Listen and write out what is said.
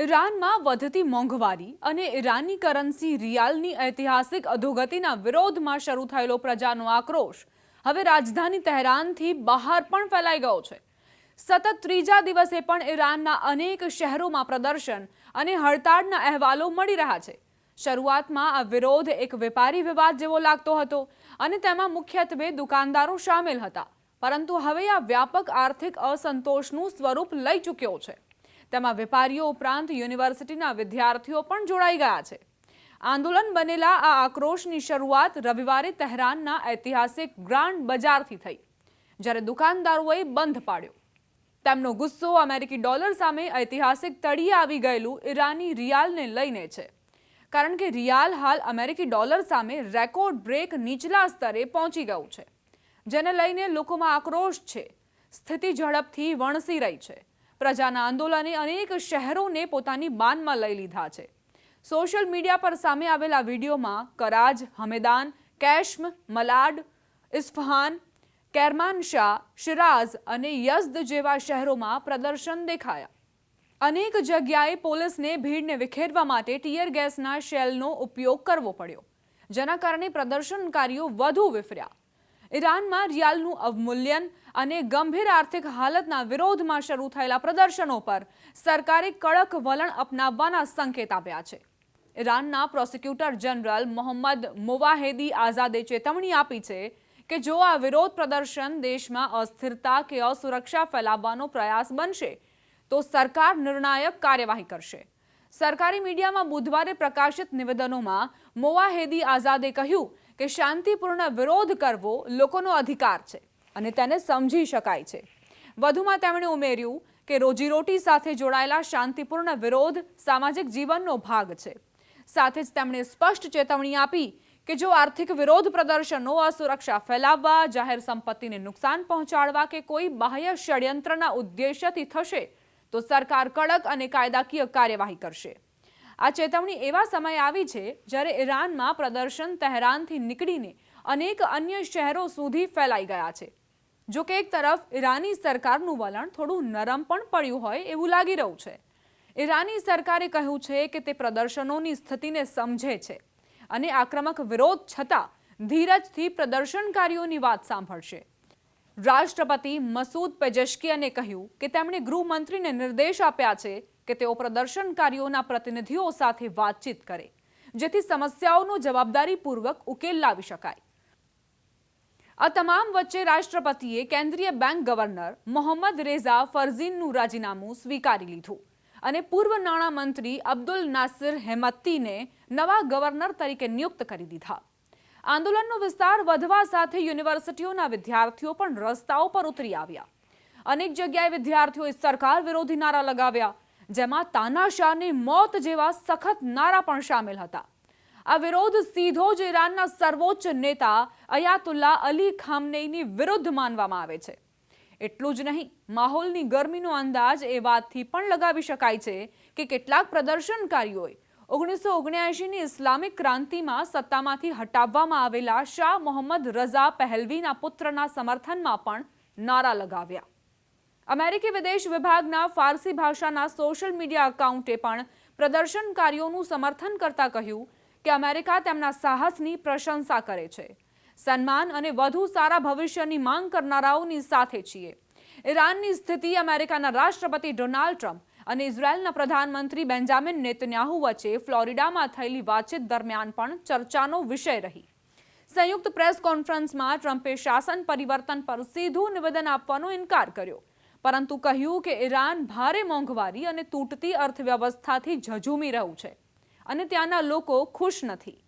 ઈરાનમાં વધતી મોંઘવારી અને ઈરાની કરન્સી રિયાલની ઐતિહાસિક અધોગતિના વિરોધમાં શરૂ થયેલો પ્રજાનો આક્રોશ હવે રાજધાની તહેરાનથી બહાર પણ ફેલાઈ ગયો છે. સતત ત્રીજા દિવસે પણ ઈરાનના અનેક શહેરોમાં પ્રદર્શન અને હડતાળના અહેવાલો મળી રહ્યા છે. શરૂઆતમાં આ વિરોધ એક વેપારી વિવાદ જેવો લાગતો હતો અને તેમાં મુખ્યત્વે દુકાનદારો સામેલ હતા, પરંતુ હવે આ વ્યાપક આર્થિક અસંતોષનું સ્વરૂપ લઈ ચૂક્યો છે. તેમાં વેપારીઓ ઉપરાંત યુનિવર્સિટીના વિદ્યાર્થીઓ પણ જોડાઈ ગયા છે. આંદોલન બનેલા આ આક્રોશની શરૂઆત રવિવારે તહેરાનના ઐતિહાસિક ગ્રાન્ડ બજારથી થઈ, જ્યારે દુકાનદારોએ બંધ પાડ્યો. તેમનો ગુસ્સો અમેરિકી ડોલર સામે ઐતિહાસિક તળિયે આવી ગયેલું ઈરાની રિયાલને લઈને છે, કારણ કે રિયાલ હાલ અમેરિકી ડોલર સામે રેકોર્ડ બ્રેક નીચલા સ્તરે પહોંચી ગયું છે, જેને લઈને લોકોમાં આક્રોશ છે. સ્થિતિ ઝડપથી વણસી રહી છે. પ્રજાના આંદોલને અનેક શહેરોને પોતાની બાનમાં લઈ લીધા છે. સોશિયલ મીડિયા પર સામે આવેલા વિડીયોમાં કરાજ, હમેદાન, કેશ્મ, મલાડ, ઇસ્ફહાન, કેરમાનશાહ, શિરાઝ અને યઝદ જેવા શહેરોમાં પ્રદર્શન દેખાયા. અનેક જગ્યાએ પોલીસને ભીડને વિખેરવા માટે ટીયર ગેસના શેલનો ઉપયોગ કરવો પડ્યો, જેના કારણે પ્રદર્શનકારીઓ વધુ વિફર્યા. ઈરાનમાં રિયાલનું અવમૂલ્યન અને ગંભીર આર્થિક હાલતના વિરોધમાં શરૂ થયેલા પ્રદર્શનો પર સરકારે કડક વલણ અપનાવવાના સંકેત આપ્યા છે. ઈરાનના પ્રોસિક્યુટર જનરલ મોહમ્મદ મોવાહેદી આઝાદે ચેતવણી આપી છે કે જો આ વિરોધ પ્રદર્શન દેશમાં અસ્થિરતા કે અસુરક્ષા ફેલાવવાનો પ્રયાસ બનશે તો સરકાર નિર્ણાયક કાર્યવાહી કરશે. સરકારી મીડિયામાં બુધવારે પ્રકાશિત નિવેદનોમાં મોવાહેદી આઝાદે કહ્યું કે શાંતિપૂર્ણ વિરોધ કરવો લોકોનો અધિકાર છે અને તેને સમજી શકાય છે. વધુમાં તેમણે ઉમેર્યું કે રોજીરોટી સાથે જોડાયેલા શાંતિપૂર્ણ વિરોધ સામાજિક જીવનનો ભાગ છે. સાથે જ તેમણે સ્પષ્ટ ચેતવણી આપી કે જો આર્થિક વિરોધ પ્રદર્શનો અસુરક્ષા ફેલાવવા, જાહેર સંપત્તિને નુકસાન પહોંચાડવા કે કોઈ બાહ્ય ષડયંત્રના ઉદ્દેશ્યથી થશે તો સરકાર કડક અને કાયદાકીય કાર્યવાહી કરશે. આ ચેતવણી એવા સમયે આવી છે જ્યારે ઈરાનમાં પ્રદર્શન તહેરાનથી નીકળીને અનેક અન્ય શહેરો સુધી ફેલાઈ ગયા છે. જો કે એક તરફ ઈરાની સરકારનું વલણ થોડું નરમ પણ પડ્યું હોય એવું લાગી રહ્યું છે. ઈરાની સરકારે કહ્યું છે કે તે પ્રદર્શનોની સ્થિતિને સમજે છે અને આક્રમક વિરોધ છતાં ધીરજથી પ્રદર્શનકારીઓની વાત સાંભળશે. રાષ્ટ્રપતિ મસૂદ પેજેશ્કિયને કહ્યું કે તેમણે ગૃહમંત્રીને નિર્દેશ આપ્યા છે કે તેઓ પ્રદર્શનકારીઓના પ્રતિનિધિઓ સાથે વાતચીત કરે, જેથી સમસ્યાઓનો જવાબદારીપૂર્વક ઉકેલ લાવી શકાય. આ તમામ વચ્ચે રાષ્ટ્રપતિએ કેન્દ્રીય બેંક ગવર્નર મોહમ્મદ રેઝા ફરઝીનનું રાજીનામું સ્વીકારી લીધું અને પૂર્વ નાણામંત્રી અબ્દુલ નાસિર હેમત્તીને નવા ગવર્નર તરીકે નિયુક્ત કરી દીધા. આંદોલનનો વિસ્તાર વધવા સાથે યુનિવર્સિટીઓના વિદ્યાર્થીઓ પણ રસ્તાઓ પર ઉતરી આવ્યા. અનેક જગ્યાએ વિદ્યાર્થીઓએ સરકાર વિરોધી નારા લગાવ્યા, જેમાં તાનાશાહને મોત જેવા સખત નારા પણ સામેલ હતા. આ વિરોધ સીધો જ ઈરાનના સર્વોચ્ચ નેતા અયાતુલ્લા અલી ખામનેઈની વિરુદ્ધ માનવામાં આવે છે. એટલું જ નહીં, માહોલની ગરમીનો અંદાજ એ વાતથી પણ લગાવી શકાય છે કે કેટલાક પ્રદર્શનકારીઓએ 1979ની ઇસ્લામિક ક્રાંતિમાં સત્તામાંથી હટાવવામાં આવેલા શાહ મોહમ્મદ રઝા પહેલવીના પુત્રના સમર્થનમાં પણ નારા લગાવ્યા. અમેરિકી વિદેશ વિભાગના ફારસી ભાષાના સોશિયલ મીડિયા એકાઉન્ટે પણ પ્રદર્શનકારીઓનું સમર્થન કરતા કહ્યું કે અમેરિકા તેમના સાહસની પ્રશંસા કરે છે. સન્માન અને વધુ સારા ભવિષ્યની માંગ કરનારાઓની સાથે છીએ. ઈરાનની સ્થિતિ અમેરિકાના રાષ્ટ્રપતિ ડોનાલ્ડ ટ્રમ્પ અને ઇઝરાયેલના પ્રધાનમંત્રી બેન્જામિન નેતન્યાહુ વચ્ચે ફ્લોરિડામાં થયેલી વાતચીત દરમિયાન પણ ચર્ચાનો વિષય રહી. સંયુક્ત પ્રેસ કોન્ફરન્સમાં ટ્રમ્પે શાસન પરિવર્તન પર સીધું નિવેદન આપવાનો ઇનકાર કર્યો, પરંતુ કહ્યું કે ઈરાન ભારે મોંઘવારી અને તૂટતી અર્થવ્યવસ્થાથી ઝઝૂમી રહ્યું છે અને ત્યાંના લોકો ખુશ નથી.